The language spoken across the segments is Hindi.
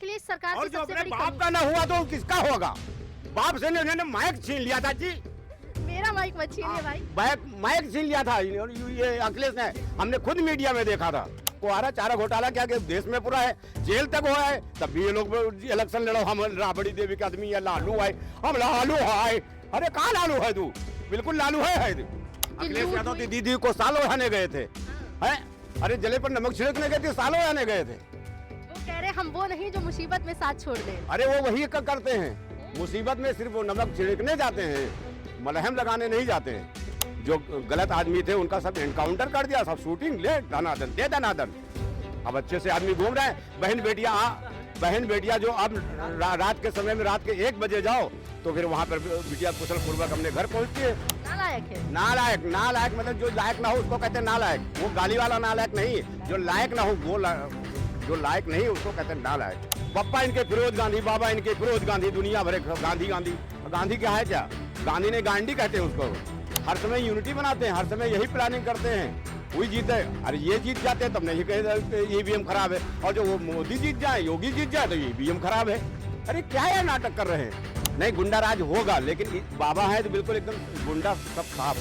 अखिलेश सरकार और की जो सबसे अपने बड़ी बाप का ना हुआ तो किसका होगा? बाप से उन्होंने माइक छीन लिया था जी, मेरा माइक मत छीनिए भाई। माइक छीन लिया था ये अखिलेश ने। हमने खुद मीडिया में देखा था। कुआरा चारा घोटाला क्या कि देश में पूरा है, जेल तक हुआ है, तब भी ये लोग इलेक्शन लड़ो, हम राबड़ी देवी के आदमी या लालू है, हम लालू है। अरे कहाँ लालू है तू? बिल्कुल लालू है तू। अखिलेश यादव की दीदी को सालों रहने गए थे, हैं? अरे जले पर नमक छिड़कने गए थे, सालों रहने गए थे। वो कह रहे हम वो नहीं जो मुसीबत में साथ छोड़ दें। अरे वो वही करते हैं, मुसीबत में सिर्फ वो नमक छिड़कने जाते हैं, मलहम लगाने नहीं जाते हैं। जो गलत आदमी थे उनका सब एनकाउंटर कर दिया, सब शूटिंग ले दनादन दे दनादन। अब अच्छे से आदमी घूम रहे हैं। बहन बेटियां जो अब रात के समय में रात के 1 बजे जाओ तो फिर वहाँ पर बिटिया कुशल पूर्वक अपने घर पहुँचती है। नालायक है। नालायक मतलब जो लायक ना हो उसको कहते हैं नालायक। वो गाली वाला नालायक नहीं, जो लायक ना हो वो जो लायक नहीं उसको कहते हैं नालायक। पप्पा इनके फिरोज गांधी, बाबा इनके फिरोज गांधी, दुनिया भरे गांधी क्या है क्या? गांधी ने गांडी कहते हैं उसको। हर समय यूनिटी बनाते हैं, हर समय यही प्लानिंग करते हैं, वही जीते। अरे ये जीत जाते हैं तब नहीं कहे ईवीएम खराब है, और जो वो मोदी जीत जाए, योगी जीत जाए तो ईवीएम खराब है। अरे क्या है नाटक कर रहे हैं? नहीं, गुंडा राज होगा, लेकिन बाबा है तो बिल्कुल एकदम गुंडा सब साफ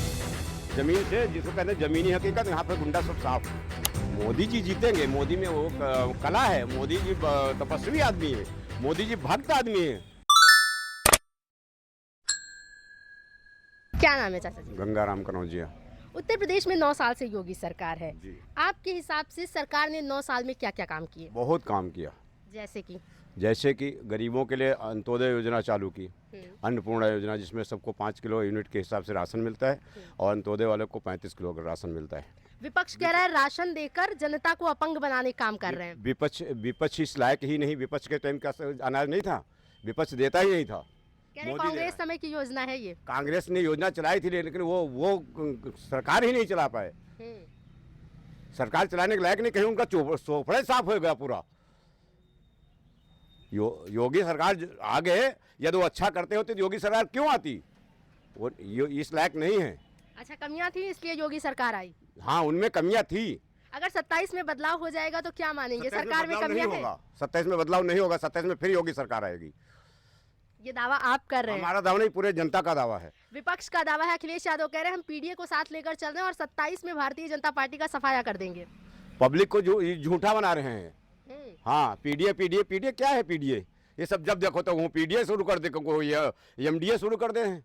जमीन से, जिसको कहते हैं जमीनी हकीकत, यहाँ पे गुंडा सब साफ। मोदी जी जीतेंगे, मोदी में वो कला है, मोदी जी तपस्वी आदमी है, मोदी जी भक्त आदमी है। क्या नाम है चाचा जी? गंगाराम कनौजिया। उत्तर प्रदेश में 9 साल से योगी सरकार है जी। आपके हिसाब से सरकार ने 9 साल में क्या क्या काम किए? बहुत काम किया। जैसे कि गरीबों के लिए अंत्योदय योजना चालू की, अन्नपूर्णा योजना, जिसमें सबको 5 किलो यूनिट के हिसाब से राशन मिलता है, और अंत्योदय वाले को 35 किलो का राशन मिलता है। विपक्ष कह रहा है राशन देकर जनता को अपंग बनाने काम कर रहे हैं। विपक्ष इस लायक ही नहीं। विपक्ष के टाइम का अनाज नहीं था, विपक्ष देता ही नहीं था। कह रहे कांग्रेस समय की योजना है ये। कांग्रेस ने योजना चलाई थी, लेकिन वो सरकार ही नहीं चला पाए। सरकार चलाने के लायक नहीं, कहीं उनका चोपड़े साफ हो गया पूरा। योगी सरकार आ गए, यदि वो अच्छा करते होते तो योगी सरकार क्यों आती? वो इस लायक नहीं है। अच्छा, कमियां थी इसलिए योगी सरकार आई। हाँ, उनमें कमियां थी। अगर 27 में बदलाव हो जाएगा तो क्या मानेंगे? सरकार में कमियां हैं। 27 में बदलाव नहीं होगा, 27 में फिर योगी सरकार आएगी। ये दावा आप कर रहे हैं? हमारा दावा नहीं, पूरे जनता का दावा है। विपक्ष का दावा है। अखिलेश यादव कह रहे हैं हम पीडीए को साथ लेकर चल रहे हैं और 27 में भारतीय जनता पार्टी का सफाया कर देंगे। पब्लिक को जो झूठा बना रहे हैं। हाँ, पीडीए क्या है? पीडीए ये सब जब देखो तो वो पीडीए शुरू कर दे, कोई एमडीए शुरू कर दे हैं।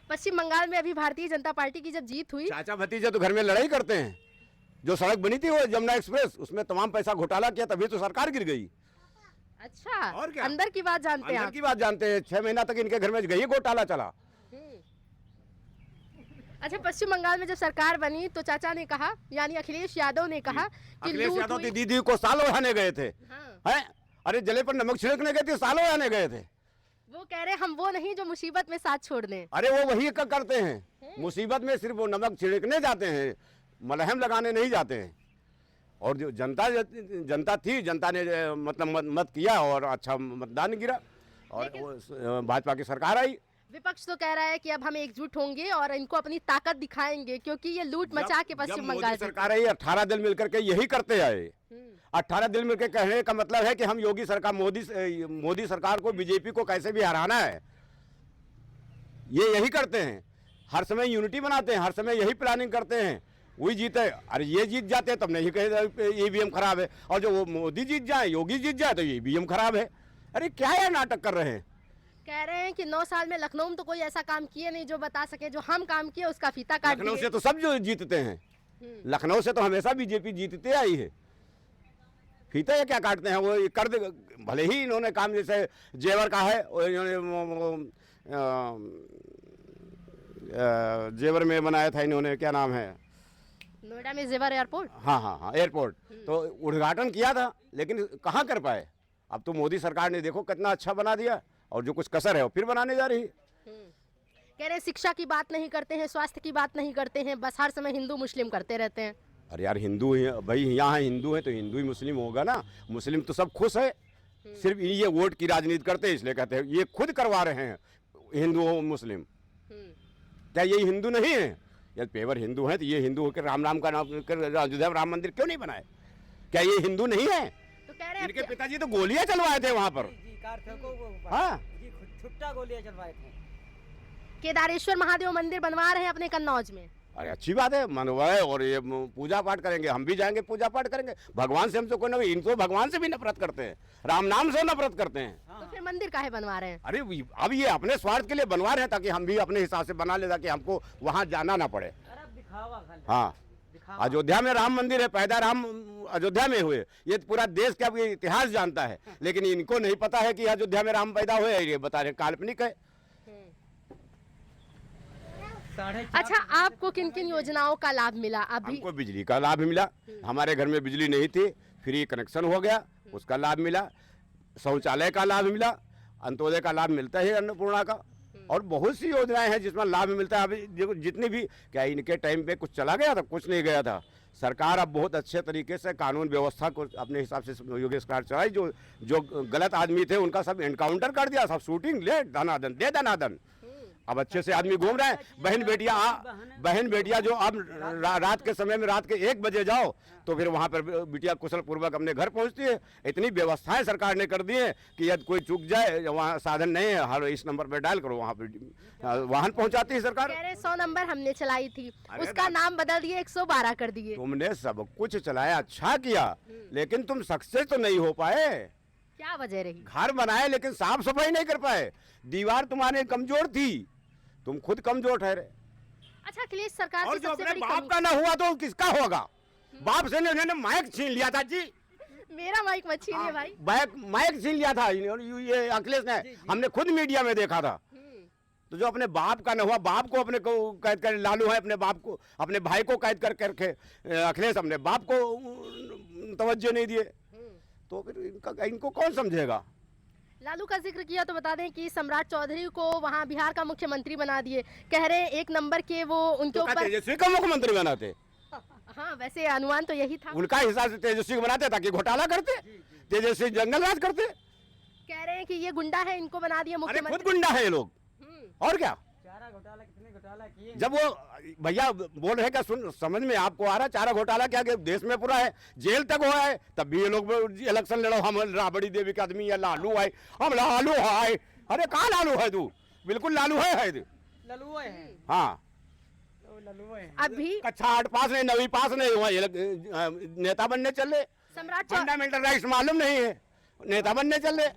पश्चिम बंगाल में अभी भारतीय जनता पार्टी की जब जीत हुई, चाचा भतीजे तो घर में लड़ाई करते हैं। जो सड़क बनी थी वो यमुना एक्सप्रेस, उसमें तमाम पैसा घोटाला किया, तभी तो सरकार गिर गई। अच्छा, और क्या? अंदर की बात जानते हैं? अंदर की बात जानते हैं। 6 महीना तक इनके घर में यही घोटाला चला। अच्छा, पश्चिम बंगाल में जब सरकार बनी तो चाचा ने कहा, यानी अखिलेश यादव ने कहा कि अखिलेश यादव की दीदी को सालों रहने गए थे, हैं? अरे जले पर नमक छिड़कने गए थे, सालों रहने गए थे। वो कह रहे हम वो नहीं जो मुसीबत में साथ छोड़ दें। अरे वो वही करते हैं, मुसीबत में सिर्फ वो नमक छिड़कने जाते हैं, मलहम लगाने नहीं जाते हैं। और जो जनता थी, जनता ने मतलब मत किया और अच्छा मतदान गिरा, और भाजपा की सरकार आई। विपक्ष तो कह रहा है कि अब हम एकजुट होंगे और इनको अपनी ताकत दिखाएंगे, क्योंकि ये लूट मचा के पश्चिम बंगाल सरकार आई, 18 दल मिलकर के यही करते आए। 18 दल मिलकर कहने का मतलब है कि हम योगी सरकार, मोदी सरकार को, बीजेपी को कैसे भी हराना है, ये यही करते हैं। हर समय यूनिटी बनाते हैं, हर समय यही प्लानिंग करते हैं, वही जीते। अरे ये जीत जाते हैं तब नहीं कहे ईवीएम खराब है, और जो वो मोदी जीत जाए, योगी जीत जाए तो ईवीएम खराब है। अरे क्या है नाटक कर रहे हैं? कह रहे हैं कि 9 साल में लखनऊ में तो कोई ऐसा काम किए नहीं जो बता सके, जो हम काम किए उसका फीता काट दिए। लखनऊ से तो सब जो जीतते हैं, लखनऊ से तो हमेशा बीजेपी जीतते आई है। फीता या क्या काटते हैं? वो कर दे, भले ही इन्होंने काम जैसे जेवर का है, इन्होंने जेवर में बनाया था, इन्होंने क्या नाम है, नोएडा में जेवर एयरपोर्ट। हाँ, एयरपोर्ट तो उद्घाटन किया था, लेकिन कहाँ कर पाए। अब तो मोदी सरकार ने देखो कितना अच्छा बना दिया, और जो कुछ कसर है वो फिर बनाने जा रही है। कह रहे शिक्षा की बात नहीं करते हैं, स्वास्थ्य की बात नहीं करते हैं, बस हर समय हिंदू मुस्लिम करते रहते हैं। अरे यार, हिंदू ही भाई, यहाँ हिंदू है तो हिंदू ही मुस्लिम होगा ना। मुस्लिम तो सब खुश है, सिर्फ ये वोट की राजनीति करते हैं, इसलिए कहते हैं ये खुद करवा रहे हैं हिंदू हो मुस्लिम। क्या ये हिंदू नहीं है? यदि पेवर हिंदू है तो ये हिंदू होकर राम का नाम कर अयोध्या राम मंदिर क्यों नहीं बनाए? क्या ये हिंदू नहीं है? तो तो कह रहे हैं इनके अब पिताजी तो गोलियां चलवाए थे वहाँ पर। जी कार फेंको वो ऊपर। हाँ जी छुट्टा गोलियां चलवाए थे। केदारेश्वर महादेव मंदिर बनवा रहे हैं अपने कन्नौज में। अरे अच्छी बात है, मनवाए और ये पूजा पाठ करेंगे, हम भी जाएंगे पूजा पाठ करेंगे। भगवान से हमसे कोई नहीं, इनको भगवान से भी नफरत करते हैं, राम नाम से नफरत करते हैं। तो फिर मंदिर काहे बनवा रहे हैं? अरे अब ये अपने स्वार्थ के लिए बनवा रहे हैं ताकि हम भी अपने हिसाब से बना ले, ताकि हमको वहाँ जाना ना पड़े। अरे दिखावा खाली। हाँ, अयोध्या में राम मंदिर है, पैदा राम अयोध्या में हुए, ये पूरा देश का इतिहास जानता है, लेकिन इनको नहीं पता है कि अयोध्या में राम पैदा हुए। ये बता रहे काल्पनिक है। अच्छा, आपको किन किन योजनाओं का लाभ मिला अभी? हमको बिजली का लाभ मिला, हमारे घर में बिजली नहीं थी, फ्री कनेक्शन हो गया, उसका लाभ मिला। शौचालय का लाभ मिला, अंत्योदय का लाभ मिलता है, अन्नपूर्णा का, और बहुत सी योजनाएं हैं जिसमें लाभ मिलता है। अभी जितनी भी, क्या इनके टाइम पे कुछ चला गया था? कुछ नहीं गया था। सरकार अब बहुत अच्छे तरीके से कानून व्यवस्था को अपने हिसाब से योगेश कुमार चलाई। जो गलत आदमी थे उनका सब एनकाउंटर कर दिया, सब शूटिंग ले धनादन दे धनादन। अब अच्छे से आदमी घूम रहे हैं। बहन बेटियां जो अब रात के समय में, रात के 1 बजे जाओ तो फिर वहाँ पर बिटिया कुशल पूर्वक अपने घर पहुँचती है। इतनी व्यवस्थाएं सरकार ने कर दी है कि यदि कोई चूक जाए, वहाँ साधन नहीं है, हर इस नंबर पर डायल करो, वहाँ पर वाहन पहुँचाती है सरकार। कह रहे 100 नंबर हमने चलाई थी, उसका नाम बदल दिए 112 कर दिए। तुमने सब कुछ चलाया, अच्छा किया, लेकिन तुम सक्सेस तो नहीं हो पाए। क्या वजह रही? घर बनाए लेकिन साफ सफाई नहीं कर पाए। दीवार तुम्हारे कमजोर थी, तुम खुद कमजोर ठहरे। अच्छा, अखिलेश सरकार और की जो सबसे अपने बड़ी बाप का ना हुआ तो किसका होगा? बाप से इन्होंने माइक छीन लिया था जी। मेरा माइक मत छीनिए भाई। माइक छीन लिया था ये अखिलेश ने, हमने खुद मीडिया में देखा था। तो जो अपने बाप का न हुआ, बाप को अपने को कैद कर, लालू है अपने बाप को, अपने भाई को कैद कर करके अखिलेश अपने बाप को तवज्जो नहीं दिए, तो फिर इनको कौन समझेगा? लालू का जिक्र किया तो बता दें कि सम्राट चौधरी को वहां बिहार का मुख्यमंत्री बना दिए। कह रहे हैं 1 नंबर के वो उनके तो ऊपर तेजस्वी को मुख्यमंत्री बनाते। हाँ, वैसे अनुमान तो यही था। उनका हिसाब से तेजस्वी को बनाते ताकि घोटाला करते, तेजस्वी जंगल राज करते। कह रहे हैं कि ये गुंडा है, इनको बना दिया अरे मुख्यमंत्री। खुद गुंडा है ये लोग, और क्या? चारा घोटाला, कितने घोटाला किए। जब वो भैया बोल रहे क्या, सुन समझ में आपको आ रहा? चारा घोटाला क्या देश में पूरा है, जेल तक हुआ है, तब भी ये लोग इलेक्शन लड़ो, हम राबड़ी देवी के आदमी या लालू है, हम लालू है। अरे कहाँ लालू है तू? बिल्कुल लालू है ललुआ है। हाँ, ललुआ है। अभी कक्षा 8 पास नहीं, 9वीं पास नहीं हुआ, नेता बनने चल रहे। फंडामेंटल राइट्स मालूम नहीं है, नेता बनने चल रहे।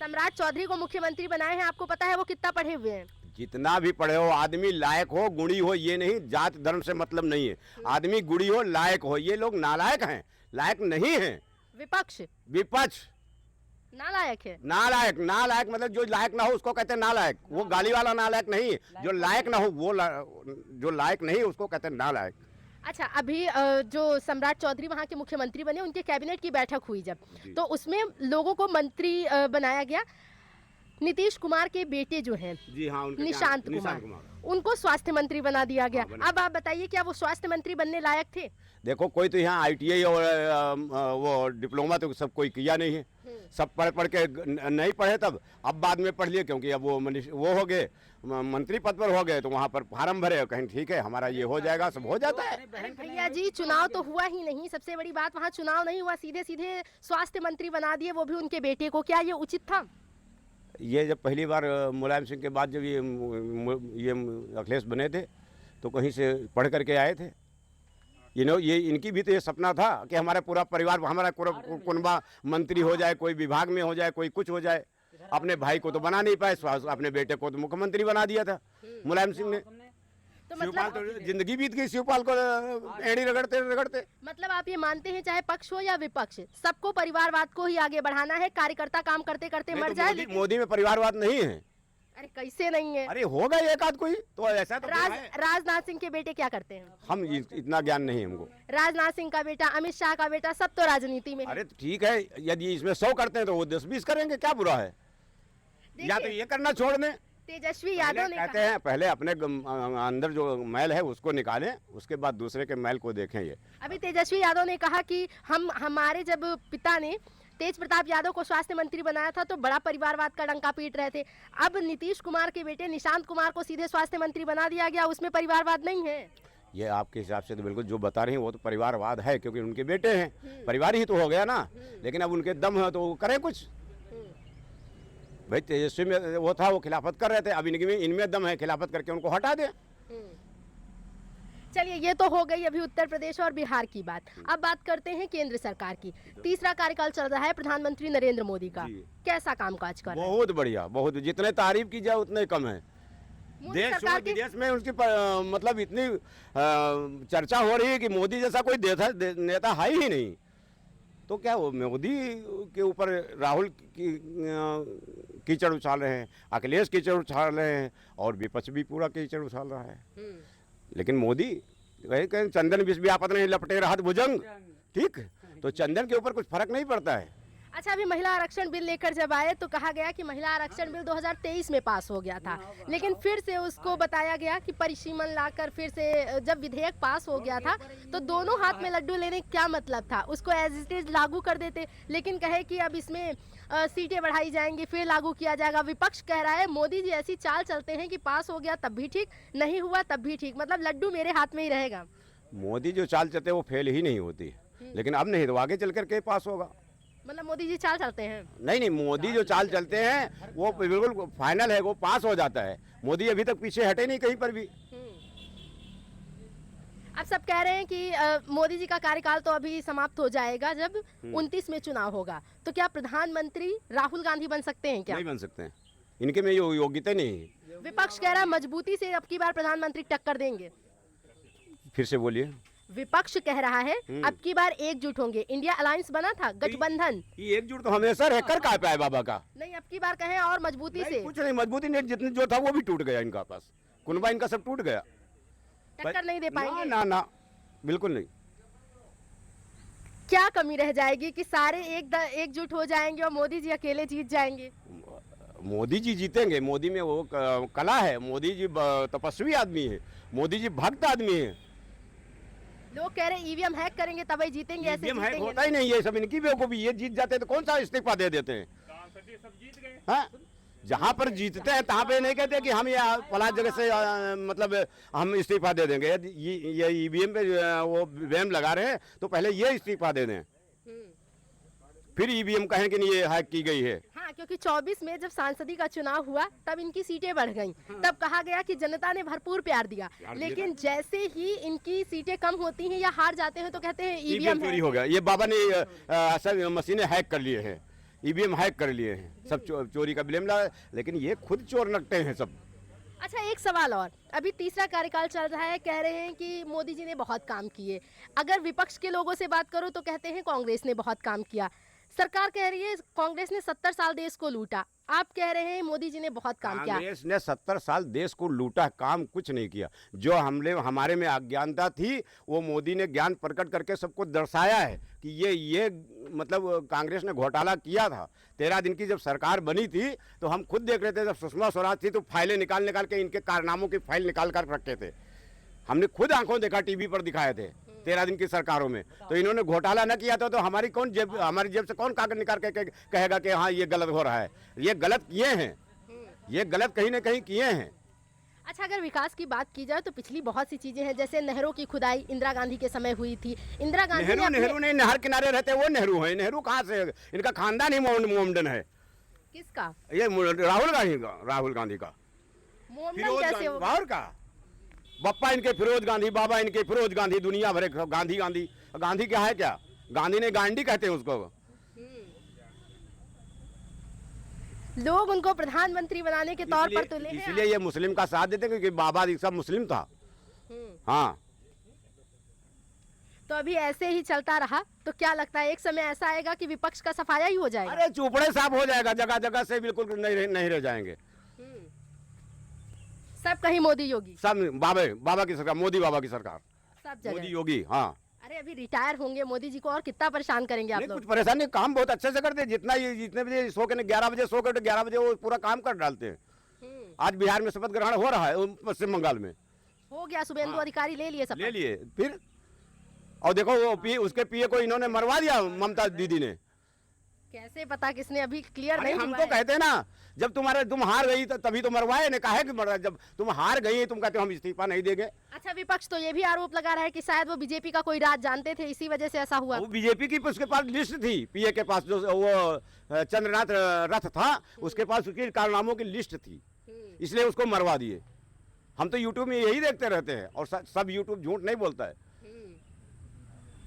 सम्राट चौधरी को मुख्यमंत्री बनाए हैं, आपको पता है वो कितना पढ़े हुए हैं? जितना भी पढ़े हो, आदमी लायक हो, गुणी हो, ये नहीं, जात धर्म से मतलब नहीं है। आदमी गुणी हो, लायक हो। ये लोग नालायक हैं, लायक नहीं हैं। विपक्ष नालायक है। नालायक मतलब जो लायक ना हो उसको कहते हैं नालायक। वो गाली वाला नालायक नहीं, जो लायक ना हो वो जो लायक नहीं उसको कहते हैं नालायक। अच्छा, अभी जो सम्राट चौधरी वहाँ के मुख्यमंत्री बने, उनके कैबिनेट की बैठक हुई जब, तो उसमें लोगों को मंत्री बनाया गया। नीतीश कुमार के बेटे जो हैं, जी हाँ, निशांत कुमार, उनको स्वास्थ्य मंत्री बना दिया गया। अब आप बताइए, क्या वो स्वास्थ्य मंत्री बनने लायक थे? देखो, कोई तो यहाँ ITI और वो डिप्लोमा तो सब कोई किया नहीं है, सब पढ़ के नहीं पढ़े तब, अब बाद में पढ़ लिए, क्योंकि अब वो हो गए, मंत्री पद पर हो गए, तो वहाँ पर फार्म भरे, कहीं ठीक है हमारा ये हो जाएगा, सब हो जाता है। भैया जी, चुनाव तो हुआ ही नहीं, सबसे बड़ी बात वहाँ चुनाव नहीं हुआ, सीधे सीधे स्वास्थ्य मंत्री बना दिए, वो भी उनके बेटे को। क्या ये उचित था? ये जब पहली बार मुलायम सिंह के बाद जब ये अखिलेश बने थे तो कहीं से पढ़ करके आए थे। ये इनकी भी तो ये सपना था कि हमारा पूरा परिवार, हमारा पूरा कुनबा मंत्री हो जाए, कोई विभाग में हो जाए, कोई कुछ हो जाए। अपने भाई को तो बना नहीं पाए, अपने बेटे को तो मुख्यमंत्री बना दिया था मुलायम सिंह ने। तो शिवपाल तो जिंदगी बीत गई शिवपाल को एड़ी रगड़ते। मतलब आप ये मानते हैं चाहे पक्ष हो या विपक्ष, सबको परिवारवाद को ही आगे बढ़ाना है, कार्यकर्ता काम करते करते मर जाए। मोदी में परिवारवाद नहीं है। अरे कैसे नहीं है? अरे होगा एक आध कोई तो ऐसा तो राजनाथ सिंह के बेटे क्या करते हैं? हम इतना ज्ञान नहीं हमको। राजनाथ सिंह का बेटा, अमित शाह का बेटा, सब तो राजनीति में। अरे ठीक है, यदि इसमें 100 करते हैं तो वो 10-20 करेंगे, क्या बुरा है? या तो ये करना छोड़ दें। तेजस्वी यादव ने कहते हैं पहले अपने अंदर जो मैल है उसको निकालें, उसके बाद दूसरे के मैल को देखें। ये अभी तेजस्वी यादव ने कहा कि हमारे जब पिता ने तेज प्रताप यादव को स्वास्थ्य मंत्री बनाया था तो बड़ा परिवारवाद का डंका पीट रहे थे। अब नीतीश कुमार के बेटे निशांत कुमार को सीधे स्वास्थ्य मंत्री बना दिया गया, उसमें परिवारवाद नहीं है। ये आपके हिसाब से तो बिल्कुल जो बता रही हैं वो तो परिवारवाद है, क्योंकि उनके बेटे हैं, परिवार ही तो हो गया ना। लेकिन अब उनके दम है तो वो करें कुछ। भाई तेजस्वी में वो था, वो खिलाफत कर रहे थे, अब इनमें दम है, खिलाफत करके उनको हटा दें। चलिए, ये तो हो गई अभी उत्तर प्रदेश और बिहार की बात। अब बात करते हैं केंद्र सरकार की। तीसरा कार्यकाल चल रहा है प्रधानमंत्री नरेंद्र मोदी का। जी। कैसा कामकाज कर रहे हैं? बहुत बढ़िया, बहुत, जितने तारीफ की जाए उतने कम है। मोदी देश सरकार की विदेश में उसकी मतलब इतनी चर्चा हो रही है कि मोदी जैसा कोई नेता है ही नहीं। तो क्या वो मोदी के ऊपर राहुल कीचड़ उछाल रहे हैं, अखिलेश कीचड़ उछाल रहे हैं, और विपक्ष भी पूरा कीचड़ उछाल रहा है। लेकिन मोदी कहीं चंदन विष व्यापत नहीं लपटे राहत भुजंग, ठीक। तो चंदन के ऊपर कुछ फर्क नहीं पड़ता है। अच्छा, अभी महिला आरक्षण बिल लेकर जब आए तो कहा गया कि महिला आरक्षण बिल 2023 में पास हो गया था, लेकिन फिर से उसको बताया गया कि परिसीमन लाकर फिर से जब विधेयक पास हो गया था तो दोनों हाथ में लड्डू लेने क्या मतलब था? उसको एज इट इज लागू कर देते, लेकिन कहे कि अब इसमें सीटें बढ़ाई जाएंगी, फिर लागू किया जाएगा। विपक्ष कह रहा है मोदी जी ऐसी चाल चलते हैं कि पास हो गया तब भी ठीक, नहीं हुआ तब भी ठीक, मतलब लड्डू मेरे हाथ में ही रहेगा। मोदी जो चाल चलते वो फेल ही नहीं होती, लेकिन अब नहीं तो आगे चल करके पास होगा। मतलब मोदी जी चाल चलते हैं? नहीं, मोदी जो चाल चलते हैं वो बिल्कुल फाइनल है, वो पास हो जाता है। मोदी अभी तक पीछे हटे नहीं कहीं पर भी। अब सब कह रहे हैं कि मोदी जी का कार्यकाल तो अभी समाप्त हो जाएगा जब 29 में चुनाव होगा, तो क्या प्रधानमंत्री राहुल गांधी बन सकते हैं क्या? नहीं बन सकते हैं, इनके में योग्यता नहीं है। विपक्ष कह रहा है मजबूती से अब की बार प्रधानमंत्री टक्कर देंगे। फिर से बोलिए। विपक्ष कह रहा है अब की बार एकजुट होंगे। इंडिया अलायंस बना था, गठबंधन। ये एकजुट तो हमेशा है, कर का पाए बाबा का। नहीं, अब की बार कहें और मजबूती से। कुछ नहीं, मजबूती नहीं, जितने जो था वो भी टूट गया इनका पास, कुनबा इनका सब टूट गया। टक्कर नहीं दे पाएंगे? ना ना, बिल्कुल नहीं। क्या कमी रह जाएगी कि सारे एकजुट हो जाएंगे और मोदी जी अकेले जीत जाएंगे? मोदी जी जीतेंगे, मोदी में वो कला है, मोदी जी तपस्वी आदमी है, मोदी जी भक्त आदमी है। लोग कह रहे हैं ईवीएम हैक करेंगे तभी जीतेंगे, ऐसे ईवीएम हैक जीतेंगे होता ही नहीं, ये सब इनकी बेवकूफी। ये जीत जाते हैं तो कौन सा इस्तीफा दे देते हैं? हाँ, जहाँ पर जीतते हैं तहाँ पे नहीं कहते कि हम ये फला जगह से मतलब हम इस्तीफा दे देंगे। ये ईवीएम पे वो वैम लगा रहे हैं तो पहले ये इस्तीफा दे दें, फिर ईवीएम कहें कि नहीं ये हैक की गई है। हाँ, क्योंकि 24 में जब सांसदी का चुनाव हुआ तब इनकी सीटें बढ़ गईं। तब कहा गया कि जनता ने भरपूर प्यार दिया, लेकिन जैसे ही इनकी सीटें कम होती हैं या हार जाते हैं तो कहते हैं ईवीएम चोरी हो गया। ये बाबा ने सब मशीनें हैक कर लिए हैं, ईवीएम हैक कर लिए हैं, सब चोरी का ब्लेम लगा, लेकिन ये खुद चोर नकटे हैं सब। अच्छा, एक सवाल और। अभी तीसरा कार्यकाल चल रहा है, कह रहे हैं कि मोदी जी ने बहुत काम किए। अगर विपक्ष के लोगों से बात करो तो कहते हैं कांग्रेस ने बहुत काम किया। सरकार कह रही है कांग्रेस ने 70 साल देश को लूटा। आप कह रहे हैं मोदी जी ने बहुत काम किया। कांग्रेस ने 70 साल देश को लूटा, काम कुछ नहीं किया। जो हमारे में अज्ञानता थी वो मोदी ने ज्ञान प्रकट करके सबको दर्शाया है कि ये मतलब कांग्रेस ने घोटाला किया था। 13 दिन की जब सरकार बनी थी तो हम खुद देख रहे थे, जब सुषमा स्वराज थी तो फाइलें निकाल के इनके कारनामों की फाइल निकाल कर रखे थे। हमने खुद आंखों देखा, टीवी पर दिखाए थे 13 दिन की सरकारों में। तो इन्होंने घोटाला न किया था तो हमारी जेब से कौन कागज निकाल के कहेगा कि हाँ ये गलत हो रहा है? ये गलत किए हैं, ये गलत कहीं ना कहीं किए हैं। अच्छा, अगर विकास की बात की जाए तो पिछली बहुत सी चीजें हैं, जैसे नहरों की खुदाई इंदिरा गांधी के समय हुई थी। इंदिरा गांधी नेहरू नहीं, नहर किनारे रहते वो नेहरू है। नेहरू कहाँ से? इनका खानदान ही मोमडन है। किसका? ये राहुल गांधी का। मोमडन कैसे हो? और का बप्पा इनके फिरोज गांधी, बाबा इनके फिरोज गांधी, दुनिया भरे गांधी। गांधी क्या है? क्या गांधी ने गांडी कहते हैं उसको। लोग उनको प्रधानमंत्री बनाने के तौर पर तुले हैं। इसलिए ये मुस्लिम का साथ देते हैं क्योंकि बाबा सब मुस्लिम था। हाँ, तो अभी ऐसे ही चलता रहा तो क्या लगता है एक समय ऐसा आएगा कि विपक्ष का सफाया ही हो जाएगा? अरे चुपड़े साफ हो जाएगा, जगह जगह से बिल्कुल नहीं रह जाएंगे। सब कहीं मोदी योगी, सब बाबा की सरकार, मोदी बाबा की सरकार, सब जगह मोदी योगी। हाँ, अरे अभी रिटायर होंगे मोदी जी को और कितना परेशान करेंगे आप लोग? कुछ परेशानी, काम बहुत अच्छे से करते हैं। जितने बजे सो के 11 बजे सो के 11 बजे वो पूरा काम कर डालते हैं। आज बिहार में शपथ ग्रहण हो रहा है, पश्चिम बंगाल में हो गया। शुभेंदु अधिकारी ले लिए शपथ। ले लिए फिर, और देखो वो उसके पीए को इन्होंने मरवा दिया, ममता दीदी ने। कैसे पता किसने, अभी क्लियर अरे नहीं हम हुआ तो है। कहते हैं ना, जब तुम हार गई तो तभी तो मरवाए ने, काहे कि मर, जब तुम हार गई तुम कहते हो हम इस्तीफा नहीं देंगे। अच्छा, विपक्ष तो ये भी आरोप लगा रहा है कि शायद वो बीजेपी का कोई राज जानते थे, इसी वजह से ऐसा हुआ। वो बीजेपी की उसके पास लिस्ट थी, पीए के पास जो वो चंद्रनाथ रथ था, उसके पास उसके कारनामों की लिस्ट थी, इसलिए उसको मरवा दिए। हम तो यूट्यूब में यही देखते रहते हैं और सब यूट्यूब झूठ नहीं बोलता है।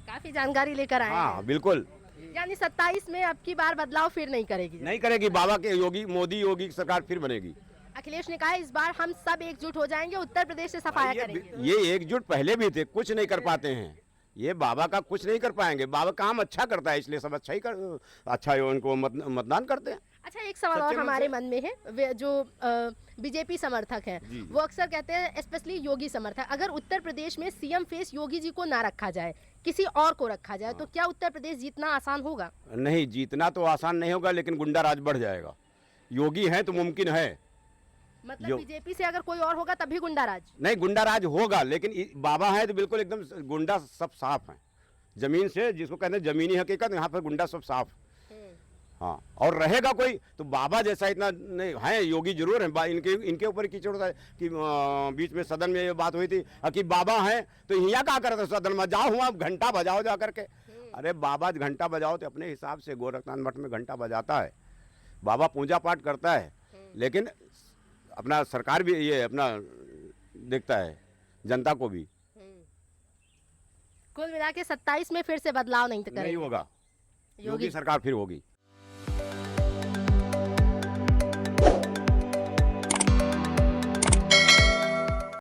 काफी जानकारी लेकर आए हाँ हैं। बिल्कुल। यानी 27 में अब की बार बदलाव फिर नहीं करेगी। नहीं करेगी, बाबा के योगी मोदी योगी की सरकार फिर बनेगी। अखिलेश ने कहा इस बार हम सब एकजुट हो जाएंगे, उत्तर प्रदेश से सफाया करेंगे। ये एकजुट पहले भी थे, कुछ नहीं कर पाते हैं, ये बाबा का कुछ नहीं कर पाएंगे। बाबा काम अच्छा करता है इसलिए सब अच्छा ही अच्छा है, उनको मतदान करते हैं। अच्छा, एक सवाल और सच्चे मन हमारे से। मन में है, जो बीजेपी समर्थक हैं जी। वो अक्सर कहते हैं, स्पेशली योगी समर्थक, अगर उत्तर प्रदेश में सीएम फेस योगी जी को ना रखा जाए, किसी और को रखा जाए, तो क्या उत्तर प्रदेश जीतना आसान होगा? नहीं, जीतना तो आसान नहीं होगा, लेकिन गुंडा राज बढ़ जाएगा। योगी है तो मुमकिन है। मतलब बीजेपी से अगर कोई और होगा तभी गुंडा राज? नहीं, गुंडा राज होगा, लेकिन बाबा है तो बिल्कुल एकदम गुंडा सब साफ है, जमीन से, जिसको कहते हैं जमीनी हकीकत, यहाँ पर गुंडा सब साफ। हाँ, और रहेगा कोई तो बाबा जैसा इतना नहीं है। योगी जरूर है, इनके ऊपर कीचड़ होता है कि बीच में सदन में ये बात हुई थी कि बाबा हैं तो यहाँ क्या करते सदन में, जाओ हुआ घंटा बजाओ जा करके। अरे बाबा घंटा बजाओ तो अपने हिसाब से गोरखनाथ मठ में घंटा बजाता है, बाबा पूजा पाठ करता है, लेकिन अपना सरकार भी ये अपना देखता है, जनता को भी। कुल मिला के 27 में फिर से बदलाव नहीं नहीं करेंगे। होगा, योगी योगी सरकार फिर होगी।